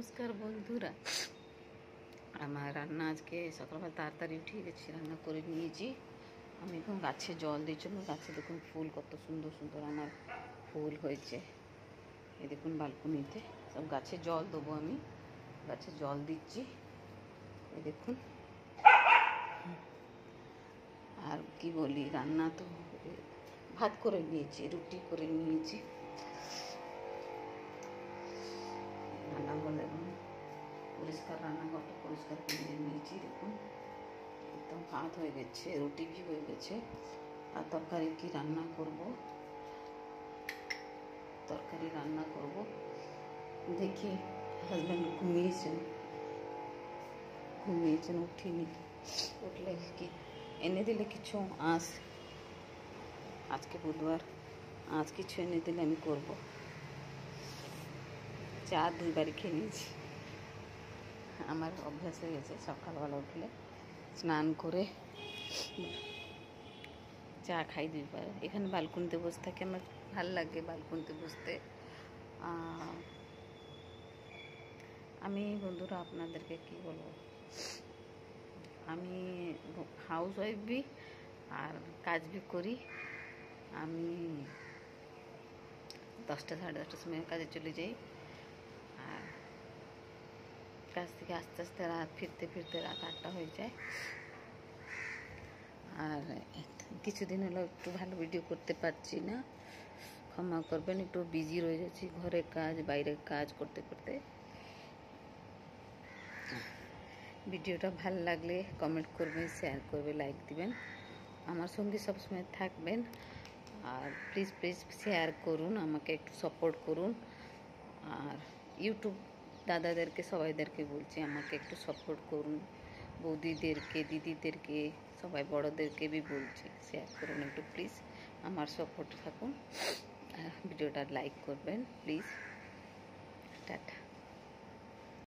নমস্কার বন্ধুরা, আমার রান্না আজকে সকালবেলা তাড়াতাড়ি উঠে গেছি, রান্না করে নিয়েছি। আমি এখন গাছে জল দিচ্ছি। গাছে দেখুন ফুল কত সুন্দর সুন্দর আমার ফুল হয়েছে। এই দেখুন বালকনিতে সব গাছে জল দেবো, আমি গাছে জল দিচ্ছি। এই দেখুন, আর কি বলি, রান্না তো ভাত করে নিয়েছি, রুটি করে নিয়েছি। রান্নাঘরে পরিষ্কার, রান্নাঘরটা পরিষ্কার করে নিয়েছি। দেখুন একদম ভাত হয়ে গেছে, রুটি भी হয়ে গেছে। আর তরকারি কি রান্না করব, তরকারি রান্না করব। দেখি হাজব্যান্ড ঘুমিয়েছেন, উঠিনি। উঠলে কি এনে দিলে কিছু, আজকে বুধবার, আজ কিছু এনে দিলে আমি করব। চা 2 বারই খেয়ে নিয়েছি। আমার অভ্যাস হয়ে গেছে সকালবেলা উঠলে স্নান করে চা খাই 2 বার। এখানে বালকনিতে বসে থাকি, আমার ভাল লাগে বালকনিতে বসতে। আমি বন্ধুরা আপনাদেরকে কি বলবো, আমি হাউস ওয়াইফ भी আর কাজ भी করি। আমি 10টা সাড়ে 10টার সময় কাজে চলে যাই, আর কাজ থেকে আস্তে আস্তে রাত ফিরতে ফিরতে রাত 8টা হয়ে যায়। আর কিছুদিন হলো একটু ভালো ভিডিও করতে পারছি না, ক্ষমা করবেন। একটু বিজি রয়ে যাচ্ছি, ঘরের কাজ বাইরের কাজ করতে করতে। ভিডিওটা ভালো লাগলে কমেন্ট করবেন, শেয়ার করবে, লাইক দিবেন, আমার সঙ্গে সবসময় থাকবেন। আর প্লিজ প্লিজ শেয়ার করুন, আমাকে একটু সাপোর্ট করুন। আর ইউটিউব দাদাদেরকে সবাইদেরকে বলছি, আমাকে একটু সাপোর্ট করুন। বৌদিদেরকে, দিদিদেরকে, সবাই বড়োদেরকে भी বলছি, শেয়ার করুন একটু প্লিজ, আমার সাপোর্ট থাকুন। ভিডিওটা লাইক করবেন প্লিজ। টাটা।